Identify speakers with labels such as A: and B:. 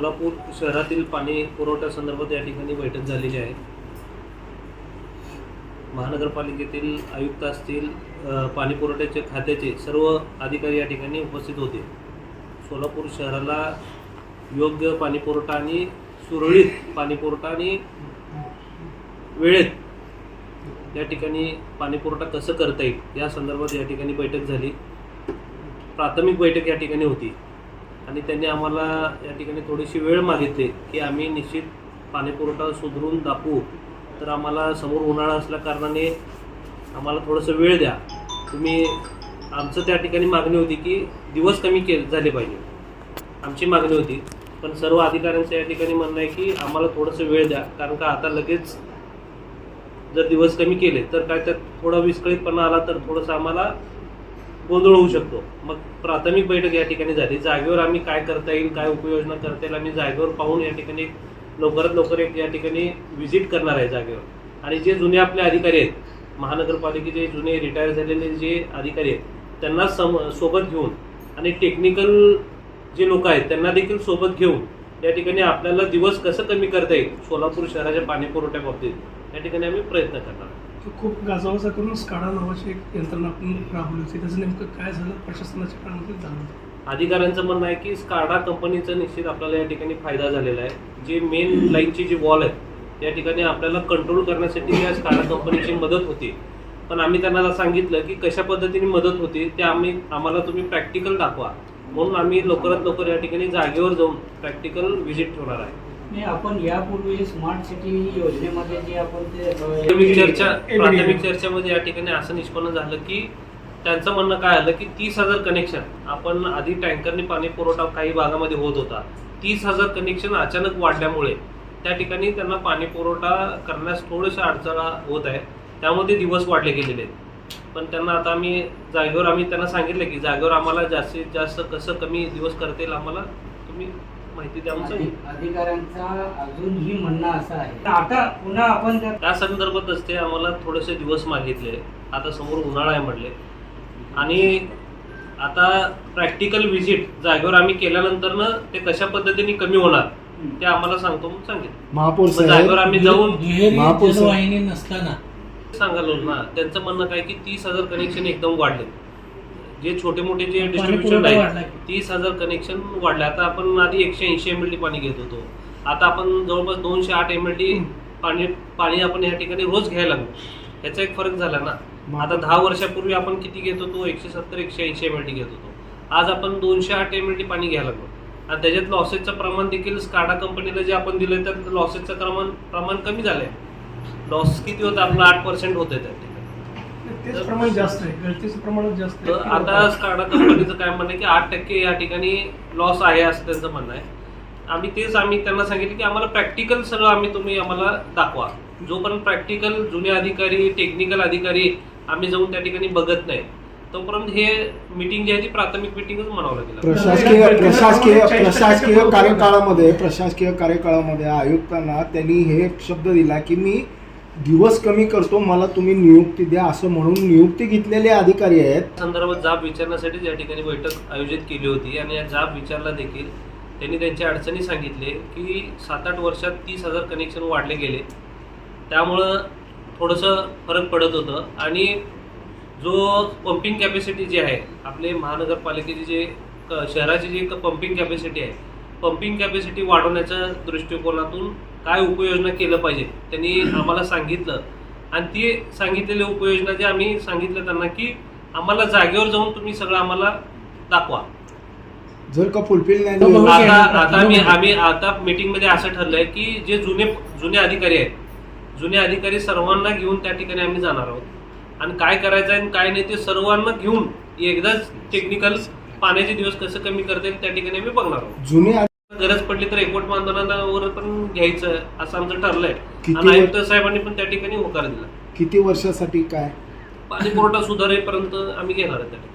A: सोलापूर शहरातील पाणी पुरवठ्यासंदर्भात या ठिकाणी बैठक झालेली आहे. महानगरपालिकेतील आयुक्त असतील, पाणी पुरवठ्याचे खात्याचे सर्व अधिकारी या ठिकाणी उपस्थित होते. सोलापूर शहराला योग्य पाणी पुरवठा आणि सुरळीत पाणी पुरवठा आणि वेळेत या ठिकाणी पाणी पुरवठा कसं करता येईल या संदर्भात या ठिकाणी बैठक झाली. प्राथमिक बैठक या ठिकाणी होती आणि त्यांनी आम्हाला या ठिकाणी थोडीशी वेळ मागितली की आम्ही निश्चित पाणी पुरवठा सुधारून दाखवू, तर आम्हाला समोर उन्हाळा असल्या कारणाने आम्हाला थोडंसं वेळ द्या तुम्ही. आमचं त्या ठिकाणी मागणी होती की दिवस कमी झाले पाहिजे, आमची मागणी होती. पण सर्व अधिकाऱ्यांचं या ठिकाणी म्हणणं आहे की आम्हाला थोडंसं वेळ द्या, कारण का आता लगेच जर दिवस कमी केले तर काय त्यात थोडा विस्कळीतपणा आला तर थोडंसं आम्हाला गोंधळ होऊ शकतो. मग प्राथमिक बैठक या ठिकाणी झाली. जागेवर आम्ही काय करता येईल, काय उपाययोजना करता येईल, आम्ही जागेवर पाहून या ठिकाणी लवकरात लवकर एक या ठिकाणी व्हिजिट करणार आहे जागेवर. आणि जे जुने आपले अधिकारी आहेत, महानगरपालिकेचे जुने रिटायर झालेले जे अधिकारी आहेत त्यांना सोबत घेऊन आणि टेक्निकल जे लोक आहेत त्यांना देखील सोबत घेऊन या ठिकाणी आपल्याला दिवस कसं कमी करता येईल सोलापूर शहराच्या पाणी पुरवठ्या बाबतीत या ठिकाणी आम्ही प्रयत्न करणार.
B: खूप गाजावाजा करून स्काडा नावाची एक यंत्रणा आपण राबवली होती, त्याचं नेमकं काय झालं प्रशासनाच्या काळामध्ये झालं?
A: अधिकाऱ्यांचं म्हणणं आहे की स्काडा कंपनीचा निश्चित आपल्याला या ठिकाणी फायदा झालेला आहे. जे मेन लाईनची जी वॉल आहे या ठिकाणी आपल्याला कंट्रोल करण्यासाठी या स्काडा कंपनीची मदत होती. पण आम्ही त्यांना सांगितलं की कशा पद्धतीने मदत होती ते आम्हाला तुम्ही प्रॅक्टिकल दाखवा, म्हणून आम्ही लवकरात लवकर या ठिकाणी जागेवर जाऊन प्रॅक्टिकल व्हिजिट ठेवणार आहे.
C: आपण यापूर्वी स्मार्ट सिटी योजनेमध्ये जे आपण
A: प्राथमिक चर्चेमध्ये या ठिकाणी असं निष्पन्न झालं की त्यांचं म्हणणं काय आलं की 30,000 कनेक्शन आपण आधी टँकरने पाणी पुरवठा काही भागामध्ये होत होता. 30,000 कनेक्शन अचानक वाढल्यामुळे त्या ठिकाणी त्यांना पाणी पुरवठा करण्यास थोडंसं अडचण होत आहे, त्यामध्ये दिवस वाढले गेलेले आहेत. पण त्यांना आता आम्ही त्यांना सांगितलं की जागेवर आम्हाला जास्तीत जास्त कसं कमी दिवस करता येईल आम्हाला तुम्ही माहिती द्या.
C: अधिकाऱ्यांचा अजूनही म्हणणं असं आहे आता पुन्हा आपण
A: त्या संदर्भात असते आम्हाला थोडेसे दिवस मागितले. आता समोर उन्हाळा आहे म्हटले आणि आता प्रॅक्टिकल व्हिजिट जागेवर आम्ही केल्यानंतर ना ते कशा पद्धतीने कमी होणार ते आम्हाला सांगतो म्हणून सांगितलं.
D: महापौर
A: जागेवर आम्ही जाऊन
C: वाहिनी नसताना
A: सांगालो ना. त्यांचं म्हणणं काय की 30,000 कनेक्शन एकदम वाढले. जे छोटे मोठे जे डिस्ट्रीब्युशन आहे 30,000 कनेक्शन वाढले. आता आपण आधी 180 MLD पाणी घेत होतो, आता आपण जवळपास 208 MLD पाणी आपण या ठिकाणी रोज घ्यायला लागलो. याचा एक फरक झाला ना. आता 10 वर्षापूर्वी आपण किती घेत होतो? 170-180 MLD घेत होतो. आज आपण 208 MLD पाणी घ्यायला लागलो. आणि त्याच्यात लॉसेसचं प्रमाण देखील स्काडा कंपनीला जे आपण दिलं तर लॉसेसचं प्रमाण कमी झालंय. लॉस किती होतं आपलं? 8% होतं त्या ठिकाणी.
B: तेच प्रमाण जास्त आहे, गळतीचं प्रमाण जास्त आहे.
A: आता स्काडा कंपनीचं काय म्हणणं आहे की 8% या ठिकाणी लॉस आहे असं त्यांचं म्हणणं आहे. आम्ही त्यांना सांगितलं की आम्हाला प्रॅक्टिकल सगळं तुम्ही आम्हाला दाखवा. जोपर्यंत प्रॅक्टिकल जुने अधिकारी टेक्निकल अधिकारी आम्ही जाऊन त्या ठिकाणी बघत नाही तोपर्यंत हे मीटिंग जी आहे ती प्राथमिक मीटिंगच म्हणावं लागेल.
D: प्रशासकीय कार्यकाळामध्ये आयुक्तांना त्यांनी हे शब्द दिला की मी दिवस कमी करतो, मला तुम्ही नियुक्ती द्या असं म्हणून नियुक्ती घेतलेले अधिकारी आहेत.
A: संदर्भात जाब विचारण्यासाठी या ठिकाणी बैठक आयोजित केली होती आणि या जाब विचारला देखील त्यांनी त्यांच्या अडचणी सांगितले की 7-8 वर्षात 30,000 कनेक्शन वाढले गेले, त्यामुळं थोडंसं फरक पडत होतं. आणि जो पंपिंग कॅपॅसिटी जी आहे आपले महानगरपालिकेची जे शहराची जी पंपिंग कॅपॅसिटी आहे, पंपिंग कॅपॅसिटी वाढवण्याच्या दृष्टिकोनातून काय उपाययोजना केलं पाहिजे त्यांनी आम्हाला सांगितलं. आणि ती सांगितलेली उपाययोजना जे आम्ही सांगितलं त्यांना की आम्हाला जागेवर जाऊन तुम्ही सगळं आम्हाला दाखवा.
D: जर का फुलफिल नाही
A: आता मीटिंगमध्ये असं ठरलंय की जे जुने अधिकारी आहेत, जुने अधिकारी सर्वांना घेऊन त्या ठिकाणी आम्ही जाणार आहोत. आणि काय करायचं आहे आणि काय नाही ते सर्वांना घेऊन एकदाच टेक्निकल पाण्याचे दिवस कसं कमी करता येईल त्या ठिकाणी आम्ही बघणार आहोत.
D: जुने
A: गरज पडली तर एकवट आंदोलनावर पण घ्यायचं असं आमचं ठरलंय. आणि आयुक्त साहेबांनी पण त्या ठिकाणी होकार दिला.
D: किती वर्षासाठी काय
A: पाणी पुरवठा सुधारेपर्यंत आम्ही घेणार आहे.